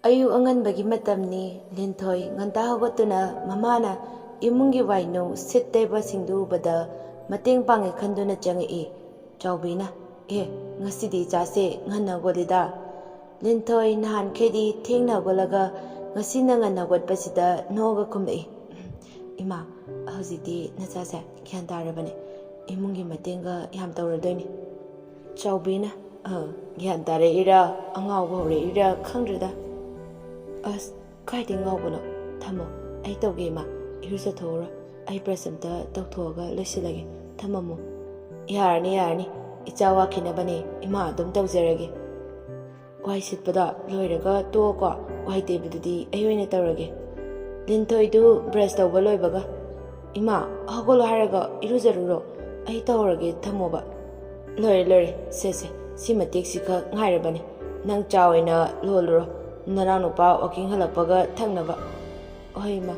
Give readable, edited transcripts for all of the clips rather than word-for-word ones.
Ayuk anganbagi matamni Linthoi nganta hawatuna mamana imungi waino sitteba singdu bada mateng pange khanduna changi chawbina ngasidi chase nganna golida Linthoi nahan khedi thengna golaga ngasina nganna godpasida noga khumdai ima hawjiti nachase gyan tarabane imungi matenga yam tawradoini chawbina gyan tare ira angaw hore ira khangdrida as kaidi ngawbano thamo ai tawge ma irusa thora ai prasamta tawthoga losilage thamamu yarni ichawa khinabane ima adum tawjarage wai sitpada loiraga to ko wai tebududi ayoina tawrage Linthoi du brush tawba loibaga ima hagolo haraga irujaruro ai tawrage thamoba lore sese simatek sika ngairabane nang chawaina loluro Naranupa walking halapaga tangnaba. Oima.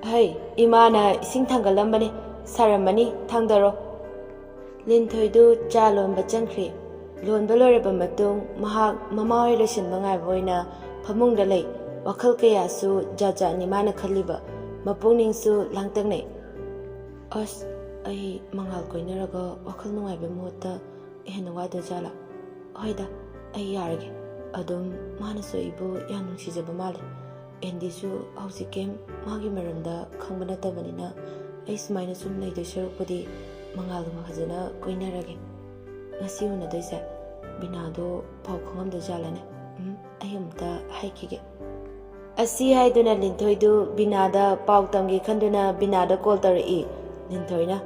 Hey, Imana sing tangalambani, Saramani, Tangdaro. Linthoi du chalon bachankri. Lon baloreba matung, Mahak, Mama relation bangai voina, Pamung the lake, Wakalkaya su, Jaja Nimana Kaliba, Mapuning su, Langtangne. Os, I Mangal Koinerago, Wakalnua Bemota, Henawada Jala. Oida, I yarg. Adum manaso ibu yang nungsijaba male endisu hausikem magi maramda khangba natabanina ai sumaina sum leidoi sarukpadi mangaluma khajana koinarage ngasi huna doisa binado pau khangam da jalane ai amta haikige asi haiduna Linthoi du binada pau tamgi khanduna binada call tari Linthoina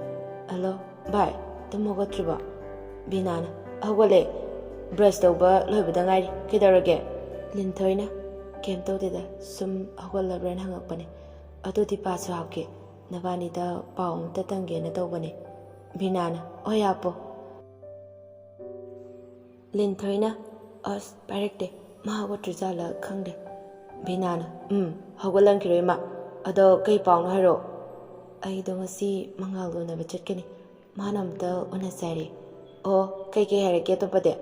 hello bye tumoga triba binana awale brush tawba loibada ngai kedarage Linthoina kem tawdeda sum hawala ran hangakpane adudi pasu hawke nabani da paum tatange na tawbane binana oyapo Linthoina as parekte mahawa trijala khangde binana hawala kirema ado kai paung haro ai do ngasi mangalgo na bachatkeni manamta unasari o kai harake to pade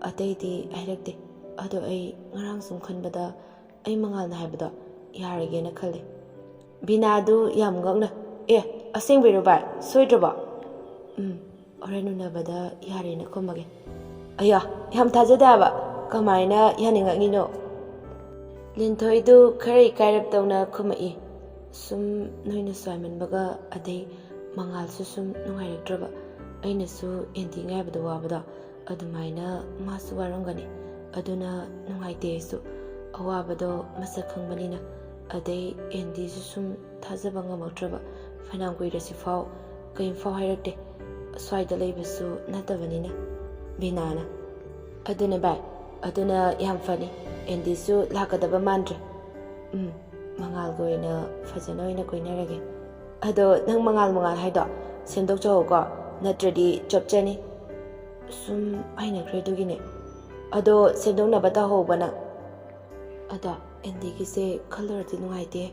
Ataydi Irakde, Ado I ngarang sum khanbada, I mangal na habada, yarage na khale. Binadu yam gogna, asing biruba, soidroba. Orenuna bada yari na kumage. Aya, yam tajadaba, kamaina yaninga ngino. Linthoi du kari kairap tawna kumai. Sum noina Simon baga aday mangal susum nungairakdraba. Aina su enti ngaibada wabada. Adumaina masu warangani aduna nungaite su awabado masak khangbanina adai endi sum thajaba ngamautraba fanam kuirasi fau kain fau hairakte swaida leibasu natabanina binana aduna bai aduna yam fani endi su lakadaba mandre mangal goina fajana oina koinarage ado nang mangal haido sendok chawko natradi chopchani sum aina kredugine ado sendongna bata hobana ada endigise color ti nungaite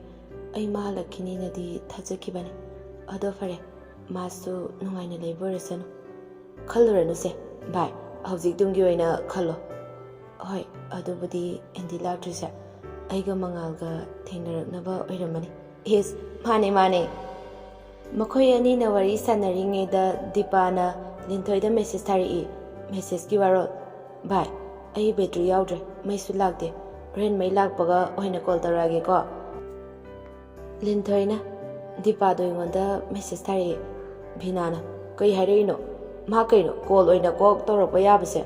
ai Hanlakkhini nadi thajakibane ado fare masu nungaina leiboresanu color no se bai hawjik dungi oina khalo hoi ado budi endi latrisa aiga mangalga thengnaraknaba oiramani yes mane makhoi ani na wari sanaringe da dipana Linthoi da message tari message ki waro bye ai battery yaudre mai su lagde ren mai lagpaga oina call tarage ko Linthoina dipa do ingonda message tari binana kai hareino ma kaino call oina ko torokpa yabase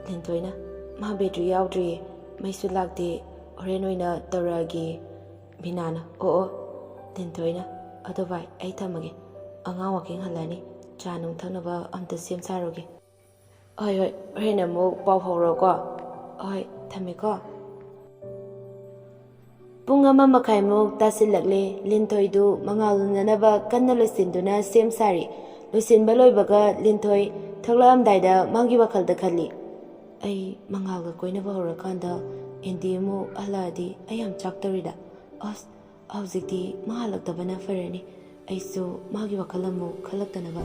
Linthoina ma battery yaudre mai su lagde ren oina tarage binana Linthoina ado bye ai thamage anga walking halani Chanung Tanaba amta sim saroge. Oi, Renamo, Bauhoro go. Oi, Tamiko. Pungama Makaimo, Tasilakle, Linthoi du, Mangalunanaba, Kanalassinduna, same sari. Lusin Baloibaga, Linthoi, Taglam Dida, Mangiwakal the Kali. Ai, Mangaga Koinava Horakanda, Indimu, Aladi, I am Chaktarida. Os, Auziti, Mahalak the Banafereni. Aisu Magiwakalamu Kalaktanaba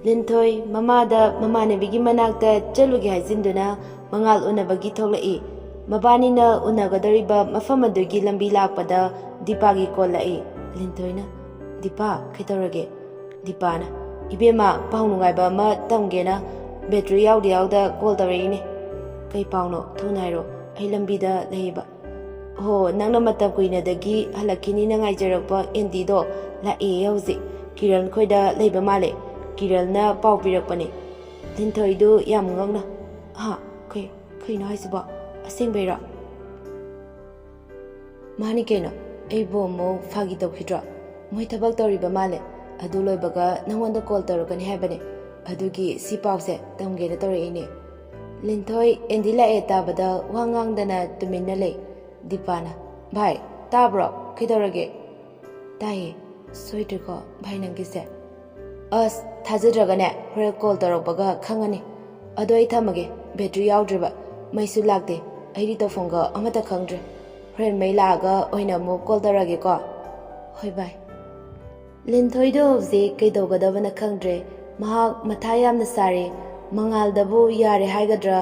Linthoi mamada mamane bigi manakta chalugi hazinduna mangal unabagi tholai mabani na unagadariba mafam adugi lambi lakpada Dipagi kolai Lintoina Dipa kaitorage Dipana Ibema paunungaiba ma tamgena battery yaudi call tawreine kai pauno thunairo ai lambida leiba ho nangna matam kuinadagi Hanlakkhini na ngaijarakpa endido la e hauzi Kiran khoida leiba male Kiralna pau pirakpani Linthoidu yam ngangna ha kai no haisiba asengbeira mani keno aibo mo fagi tawkhidra moi thabak tawriba male adu loibaga nangonda call tawrakani haibane adugi si pause tamgera tawreine Linthoi endila e tabada wangangdana tuminna lei Dipana bhai tabro kidorage tai soitriko bhai nangise as thajadragane hore call tawrakbaga khangani ado ai thamage battery yaudriba maisu lakte airi tawfonga amata khangdre hore mai laga oina mo call tawrage ko hoi bhai Linthoido hauzi kaidawgadabana khangdre mahak matha yamna sare mangaldabu yare haigadra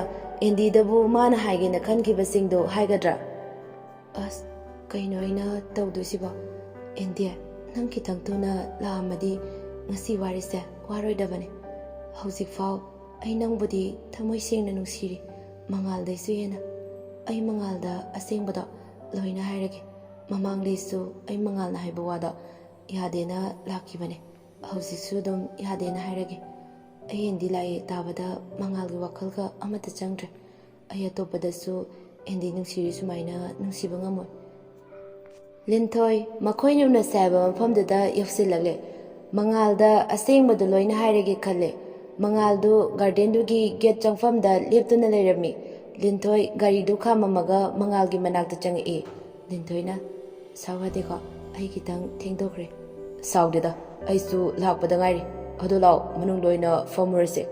endidabu mana haigena khankibasingdo haigadra as kaino ina tawdusiba endia nang kitang tuna la amadi ngasi warise waroidabane hauzik fau ai nangbudi thamoi sengna nungsiri mangalda isu hena ai mangalda asengbada loina hairage mamangleisu ai mangalna haiba wada yadena lankhiba hauzisu dum yadena hairage ai endi lai tabada mangalgi wakhalga amata changdre ai atopadasu endi nungsiri sumaina nungsiba ngamoi Linthoi makhoi nuna saiba mafamdada yafsilagle mangalda asengbadu loina hairage khalle mangaldu gardendugi gate changfamda leptuna leirami Linthoi garidu khamamaga mangalgi manakta changi Linthoina sawadeko ai kitang thengdokre saudeda aisu lakpada ngairi adu law manung loina famurase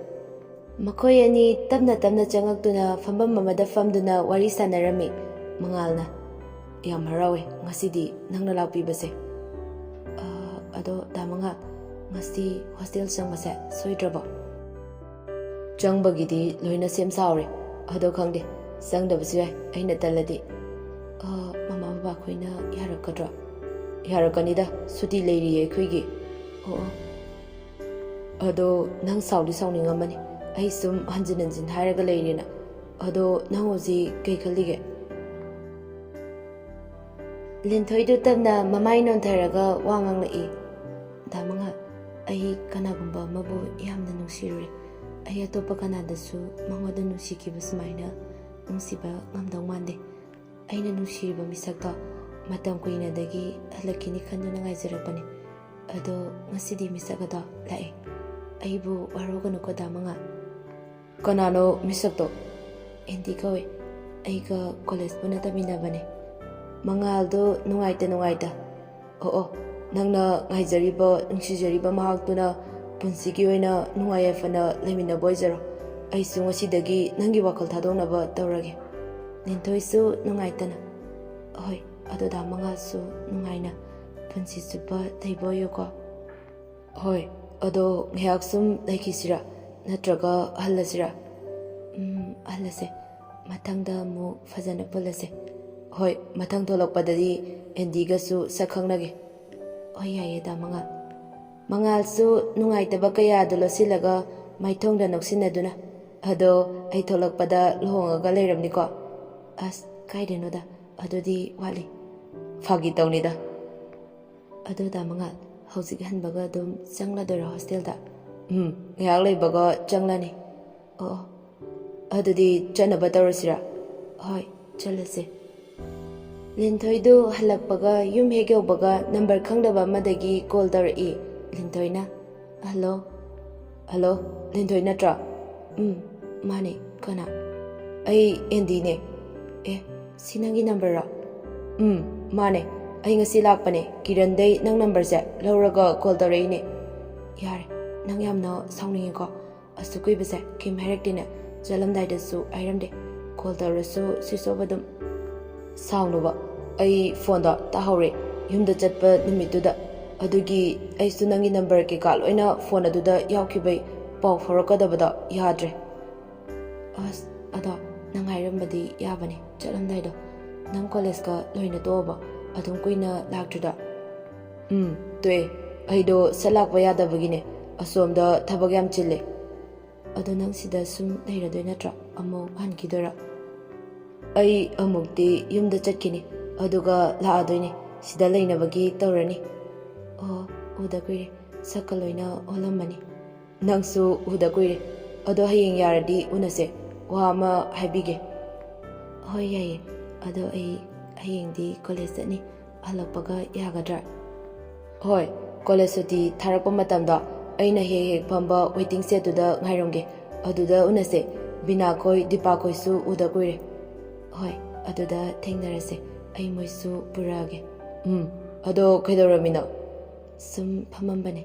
makhoi ani tamna changaktuna fambam mamada famduna wari sanarami mangalna yam harawe ngasidi nangna lakpibase ado damanga ngasi hostel changmase soidraba changbagidi loina sem saure ado khangde changdabasu yai aina taladi mama baba khoina yarakadra yarakanida suti leiri khoigi ado nang saudi sauningamani ai sum hanjin hairaga leirina ado nang oji kai khalige Linthoidu tabna mamai non tharaga wangang lai damanga ai kanagumba mabu yamna nungsirure ai atopa kanadasu mangoda nungsikiba sumaina nungsiba ngamdau mande aina nungsiriba misakta matam kuinadagi Hanlakkhini khanduna ngaijarapani ado ngasidi misakada lae aibu waroganuko damanga kanano misakto endi kawe aiga college buna taminabane mangaldo nungaita nangna ngaijariba nungsijariba mahaktuna punsigi oina nungayafana lemina boyzaro aisu ngasidagi nangi wakal thadonaba tawrage Linthoisu nungaitana hoi ado damangasu nungaina punsi supa thaiboyo ko hoi ado nghaksum laikisira natraga hallasira hallase mathangda mu fajana pulase hoi mathang tholakpadadi endigasu sakhangnage hoi yaye damanga mangalsu nungaitaba kaya dolosilaga maithongda noksinaduna ado ai tholakpada lohongaga leiramniko as kaidenoda adodi wali fagi tawnida ado damanga hauzik hanbaga dum changladora hostelda ngak leibaga changlani adodi chanaba tawrasira hoi chalase Linthoidu halakpaga yum hegeubaga number khangdaba madagi call tawrai Linthoina hello Linthoi natra mane kana ai endi ne sinangi number ra mane ai ngasi lakpane kirandai nang number se lauraga call tawrai ne yare nang yamna sauni ko asukui base kim harektine jalamdai dasu airamde call tawrasu sisobadum saunuba ai phone da tahore yumda chatpa numituda adugi aisu nangi number ke ka loina phone aduda yaukhibai pau forakadabada yadre as ada nang hairambadi yabane chalamdaido nang college ka loina toba adum kuina laktrida toe aido salakwa yadabagine asomda thabag yam chille ado nang sida sum leiradoi natra amo hankidora ai amukti yumda chatkini aduga laadoine sida leinabagi tawrani uda kuire sakaloina olamani nangsu uda kuire ado hayeng yaradi unase wa ama haibige hoi yaye ado ai hayengdi college ni halakpaga yagadra hoi college suti tharakpa matamda aina hek phamba waiting set tuda ngaironge aduda unase bina koi dipa koi su uda kuire hoi aduda thengnarase ai moisu purage ado kaidoramina sum phamambane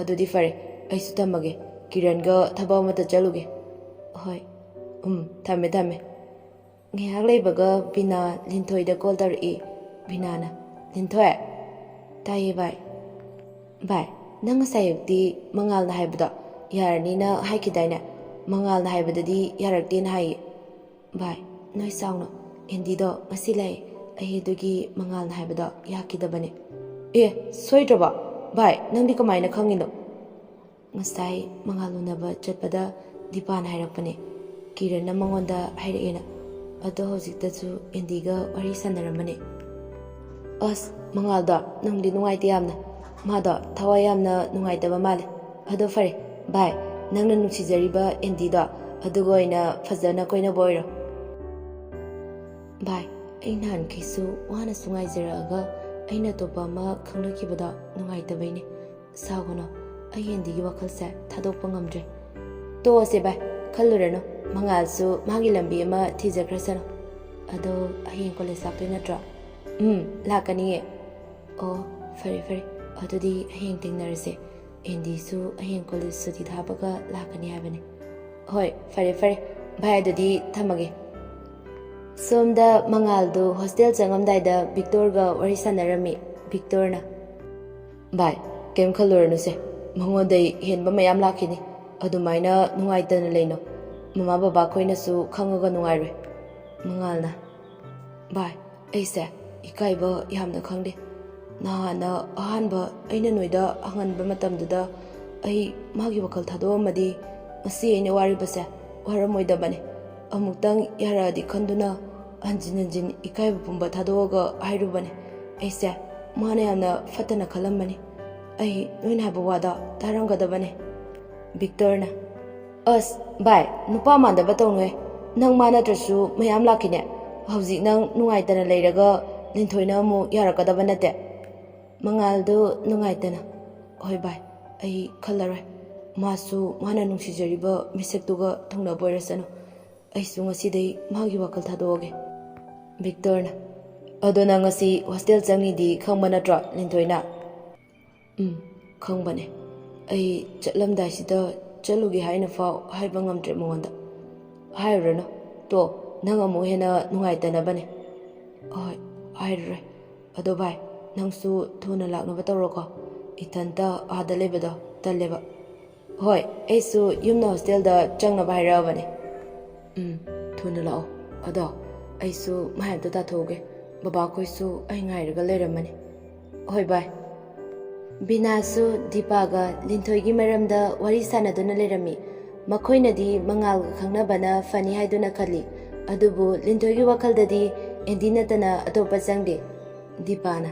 adudi fare aisu tamage kiranga thaba mata chaluge hoi thame ngihak leibaga bina linthoi da call tar binana linthoi taye bai nang sayukti mangal na haibada yarani na haikidaina mangal na haibadadi yaraktin hai bai noi sauna endido masilai ahidugi mangal na haibada yakidabane soidraba bai nangdi kamaina khangino ngasai mangalunaba chatpada dipan hairakpane kiran na mangonda hairaena ado hojiktasu endiga wari sanarambane mangalda nangdi nungaite yamna mada thawai yamna nungaitaba male ado fare bai nangna nuksijariba endida adugo oina fazana koina boiro bai ainan kisu wana sungai jaraga aina topa ma khangnakibada nungaitabane sagono ayendigi wakalse thadokpa ngamdre to ase bai khallureno mangalsu magi lambi ama thijakrasano ado ayeng college sakte natra lakani fare adudi ayeng tingnarase endisu ayeng college suti thabaga lakani habane hoi fare bai adudi thamage somda mangaldu hostel changamdaida Victor ga wari sanarami Victorna bai kem khalluranu mangodai henba mayam lakhini adumaina nungaitana leino mama baba khoinasu khangaga nungairwe mangalna bai aise ikaiba yamna khangde nahana ahanba aina noida anganba matamduda ai magi wakal thado amadi asi aina waribase waramoidabane amutang yaradi khanduna anjin ikaiba pumba thadoga hairubane aise mana yamna fatana khalambani ai noina haba wada tarangadabane Victorna bai nupa mandaba tawne nang manatrasu mayam lakine hauji nang nungaitana leiraga linthoi mu yarakadaba nate mangaldu nungaitana hoi bai ai khallaroi masu mana nungsijariba misektuga thongna boirasano aisu ngasidai magi wakal thadoge Victorna adona ngasi hostel changnidi khangba natra linthoi khangbane ai chatlamdai sida chalugi haina fau haiba ngamtre mongonda hairano to nang amu hena nungaitana bane hairre ado bai nangsu thuna laknaba tawroko ithanta ada lebada taleba hoi aisu yumna hostel da changnaba hairabane thuna lao ado aisu mahayamta tathoge baba khoisu ai ngairaga leiramane hoi bai Binasu Dipaga Linthoigi maramda wari sanaduna lerami makhoinadi mangalga khangnabana fani haiduna khali adubu Linthoigi wakaldadi endinatana atopa changde Dipana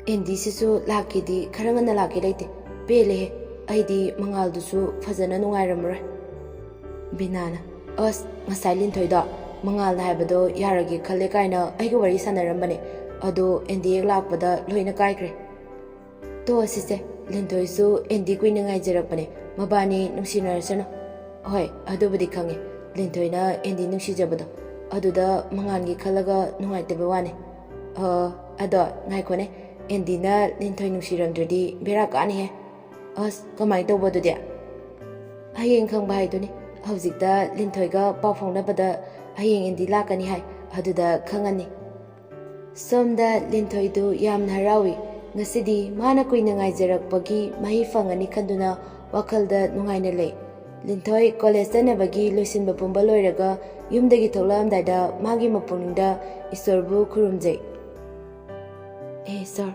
endi sisu lakidi kharangana laki leite pele aidi mangaldusu fazana nungairamra Binana ngasai Linthoida mangalna haibado yaragi khale kaina aiga wari sanarambane ado endi lakpada loina kaikre to asise Linthoisu endi kuina ngaijarapane mabani nungsinarasana hoi adubudi khange Linthoina endi nungsijabado aduda mangangi khalaga nungaitaba wane ado ngaikone endina Linthoi nungsiramdradi bera kani he kamai tawbadudi hayeng khangba haiduni hawjikta Linthoiga paw fawnabada hayeng endi lakani hai aduda khangani somda Linthoidu yamna harawi ngasidi mana kuina ngaijarakpagi mahi fangani khanduna wakalda nungaina lei Linthoi college tanabagi loisinba pumba loiraga yumdagi thoklamdaida magi mapungda isorbu khurumjai. Sir,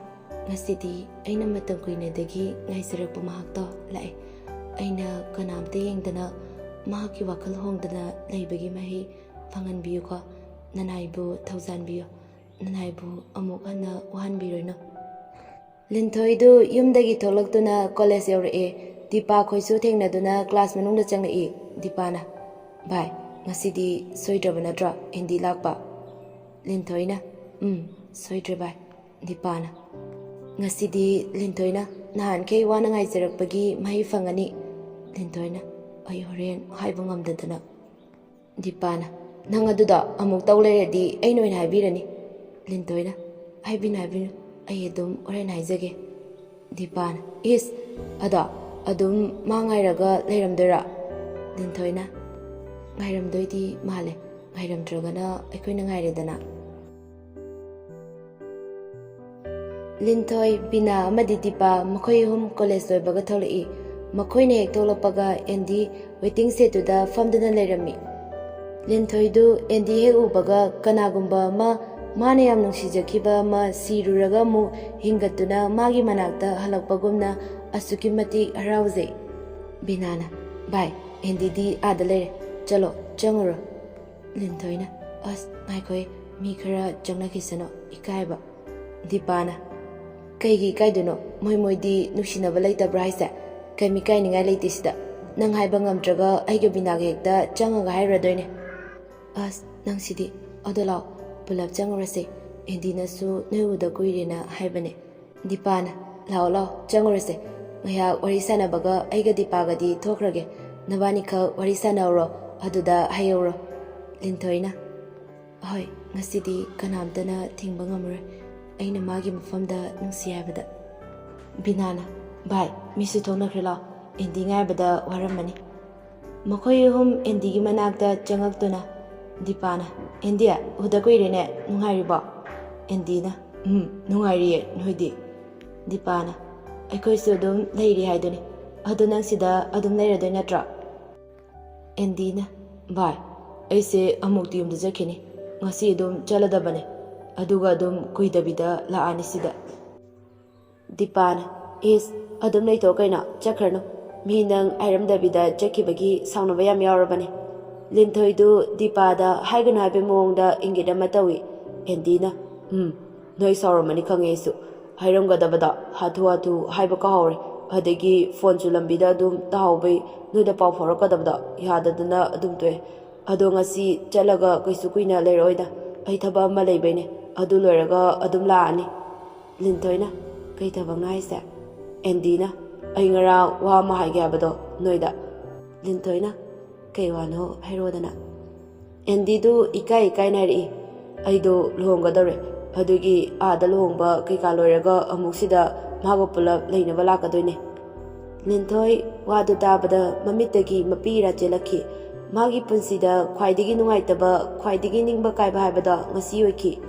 ngasidi aina matam kuinadagi ngaisarakpa mahakto lae. Aina kanamta yengdana mahaki wakal hongdana laibagi mahi fanganbiyu ko nanaibu thaujanbiyu. Nanaibu amuk hana wahanbiroino. Linthoi du yumdagi thoklaktuna college yaurae. Dipa khoisu thengnaduna class manungda changlai. Dipana, bhai, ngasidi soidraba natra hindi lakpa. Linthoina, soidre bhai. Dipana, ngasidi Linthoina nahan kei wana ngaijarakpagi mahi fangani. Linthoina, ai horen haiba ngamdadana. Dipana, nang aduda amuk tawleradi ai noina haibirani. Linthoina, haibinu ai adum horen haijage. Dipana, ada adum ma ngairaga leiramdoira. Linthoina, ngairamdoidi male, ngairamdragana aikoina ngairedana. Linthoi, Bina amadi Dipa makhoi hum college loibaga tholai. Makhoina hek tholakpaga Andy waiting setuda famduna leirami. Linthoi du Andy hek ubaga kanagumba mana yam nungsijakhiba ma siruraga mu hingatuna magi manakta halakpagumna asuki matik haraujai. Binana, bhai, Andy di aada leire. Chalo, changuro. Linthoina, ngaikoi mi khara changnakhisano ikaiba. Dipana, kaigi kaiduno moidi nuksinaba leitabra haise kaimi kainingai leitisida nang haiba ngamdraga aiga binaga hekta changaga hairadoine. Nangsidi adolaw pulap changurase Andynasu noiuda kuirena haibane. Dipana, lao changurase ngaya wari sanabaga aiga Dipagadi thokrage nabani khak wari sanauro aduda hayoro. Linthoina, hoi ngasidi kanamtana thingba ngamure aina magi mafamda nungsi haibada. Binana, bhai, misu thoknakhre law Andy ngaibada waramani. Makhoi hum Andy gi manakta changaktuna. Dipana, Andy uda kuirene nungairiba. Andyna, nungairiye noidi. Dipana, aikoisu adum leiri haiduni adu nangsida adum leiradoi natra. Andyna, bhai, aise amukti yumda jakhini ngasi adum chaladabane aduga adum kuidabida laani sida. Dipana, adum leito kaina chakhrano mi nang airamdabida jakhibagi saunaba yam yaorabane. Linthoi du Dipada haiganu haibe mongda ingida matawi. Andyna, noi sauramani khangesu hairamgadabada hatu haiba kahore adagi phone chu lambida adum tahaubai noida pau phaurakadabada yadadana adum toy ado ngasi chalaga kaisu kuina leiroida ai thaba ama leibaine adu loiraga adum laani. Linthoina, kai thabang naise. Andyna, ai ngara wa ma haige habado noida. Linthoina, kai wano hairodana. Andy du ikai nairi aido lohonggadore adugi aada lohongba kaika loiraga amuksida mago pulap leinaba lakadoine. Linthoi wadu tabada mamittagi mapira chelakhi magi punsida khwaidigi nungaitaba khwaidigi ningba kaiba haibada ngasi oikhi.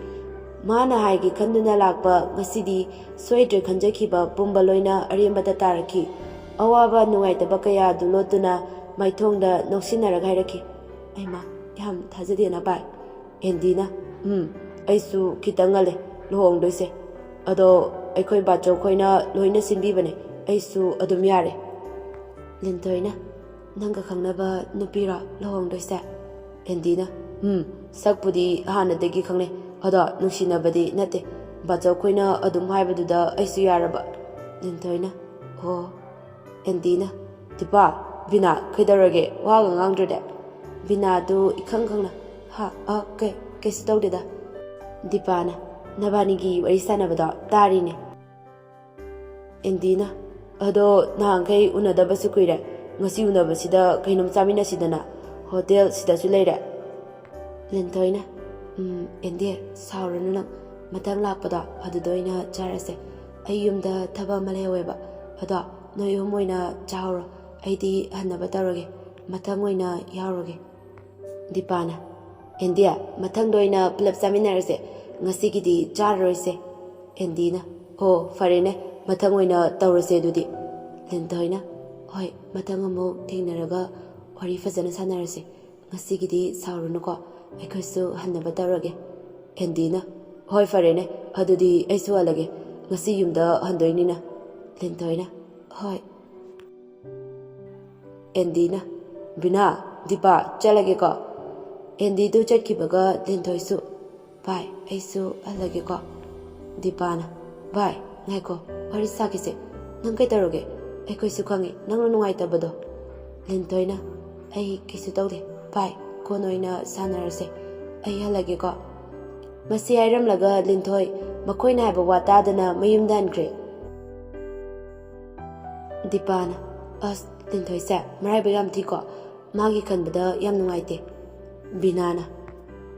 Mana haigi khanduna lakpa ngasidi soidre khanjakhiba pumba loina arembada tarakhi. Awaba nungaitaba kaya dulotuna maithongda noksinaraga hairakhi. Aima yam thajadena bai. Andyna, aisu kitangale lohongdoise ado aikoi bacho khoina loina sinbibane aisu adum yare. Linthoina, nanga khangnaba nupira lohongdoise. Andyna, sakpudi hanadagi khangne ada nungsinabadi nate bacho khoina adum haibaduda aisu yaraba. Linthoina, Andyna, Dipa, Bina kaidarage waga ngangdrade. Bina du ikhangkhangna kaisu tawdeda. Dipana, nabanigi wari sanabada tarine. Andyna, ado nahankai unadabasu kuire ngasi unabasida kainum chaminasidana hotel sidasu leire. Linthoina, Andy sauranu nang matang lakpada adudoina charase ai yumda thaba maleweba ada noi humoina chauro aidi hannaba tarage matang oina yaroge. Dipana, Andy mathang doina pulap chaminarase ngasigidi charroise. Andyna, farene mathang oina tawrase dudi. Linthoina, hoi mathang amuk thingnaraga wari fazana sanarase ngasigidi saurunako aikhoisu hannaba tawrage Endina hoi farene adudi aisu alage ngasi yumda handoinina Lintoina hoi Endina Bina Dipa chalage ko Endi du chatkibaga Lintoisu Bai aisu alage ko Dipana Bai ngaiko wari sakise nang kai taroge aikhoisu khangi nang nungai tabado Lintoina ai kisu tawde Bai konoina sanarase ai halage ko Masi hairamlaga Linthoi makoina haiba watadana mayumda hankre Dipana as Linthoi se maraiba yam thiko magi khanbada yam nungaite Binana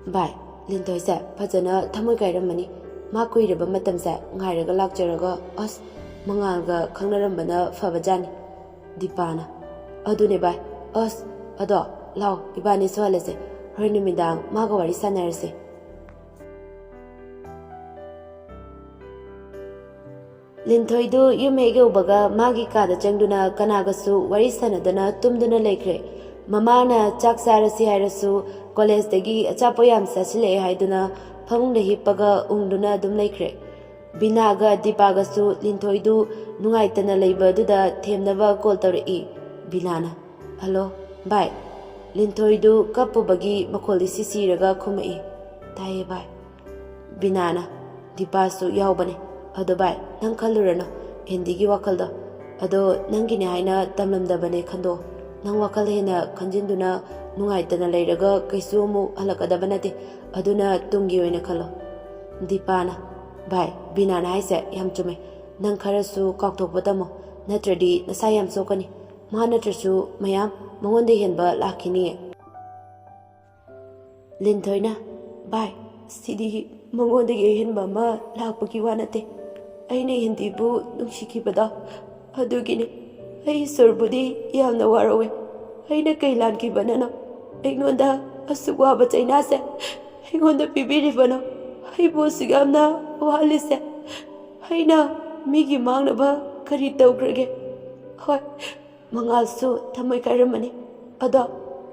Bai Linthoi se phajana thamoi kairamani ma kuiraba matam se ngairaga lakjaraga as mangalga khangnarambana fabajani Dipana adune bai as ado law ibani soalase hoinumidang maga wari sanarase Linthoidu yumege ubaga magi kada changduna kanagasu wari sanadana tumduna lekre mamana chak sarasi hairasu college dagi achapo yam sasile haiduna phamungda hippaga ungduna dum lekre Binaga Dipagasu Linthoidu nungaitana leiba duda themnaba call tawri Binana hello bye Linthoidu kapubagi makholi sisiraga khumai taye bye Binana Dipasu yaubane ado bai nang khalurano endigi wakaldo ado nangini haina tamlamdabane khando nang wakal hena khanjinduna nungaitana leiraga kaisu mu halakadabanate aduna tungi oina khalo Dipana bai Binana haise yam chume nang kharasu kakthokpatamo natradi nasa yam sokani ma natrasu mayam mangonde henba lakhini Linthoina bai sidi mangonde henba ma lakpaki wanate aine hindibu nungshikibada adugini ai surbudi yamna warawe aina kailan kibanana aingonda asugwaba chainase aingonda pibiribano ai bosigamna walise aina migi mangnaba kari tawgrage hoi mangalsu thamai kairamani ado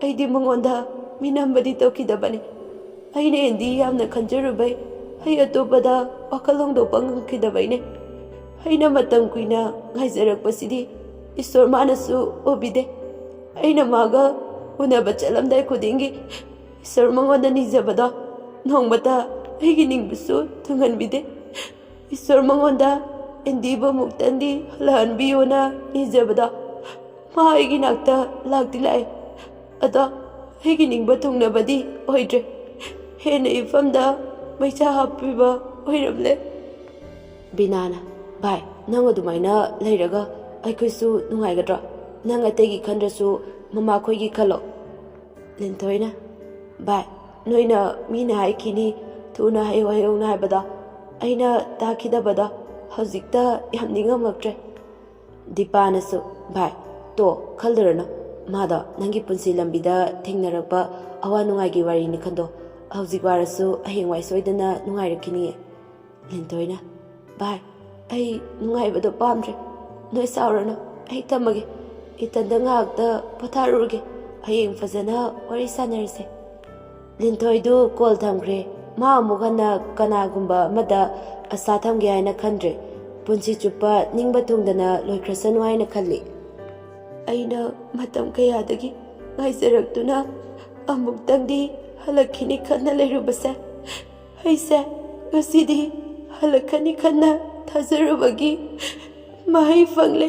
aidi mangonda minambadi tawkidabani aina endi yamna khanjarubai ai atopada wakalongdo pangangkidabaine aina matam kuina ngaijarakpasidi isor manasu obide aina maga unaba chalamdai khudingi isor mangonda nijabada nongmata aigi ningbusu thunganbide isor mangonda endiba muktandi halhanbiyona nijabada ma aigi nakta lakti lai ada aigi ningba thungnabadi oidre hena ifamda Maicha hapiba oiramle Binana bai nang adumaina leiraga aikhoisu nungaigadra nang ategi khandrasu mama khoigi khalo Linthoina bai noina mina haikini thuna hayona haibada aina takhidabada hojikta yamningamaktre Dipanasu bai to khaldarana mada nangi punsi lambida thengnarakpa awa nungaigi wari ni khando Hauzik warasu ahengwai soidana nungairakini Linthoina bai ai nungaibado pamdre noi saurana ai tamage itanda ngakta potharuge aheng fazana wari sanarse Linthoidu call thamgre ma amugana kanagumba mada asa thamge haina khandre punsi chupa ningba thungdana loikrasanu haina khalli aina matam kayadagi ngaisaraktuna amuktangdi Hanlakkhini khana leirubase haise ngasidi Hanlakkhini khana thazarubagi mahai fangle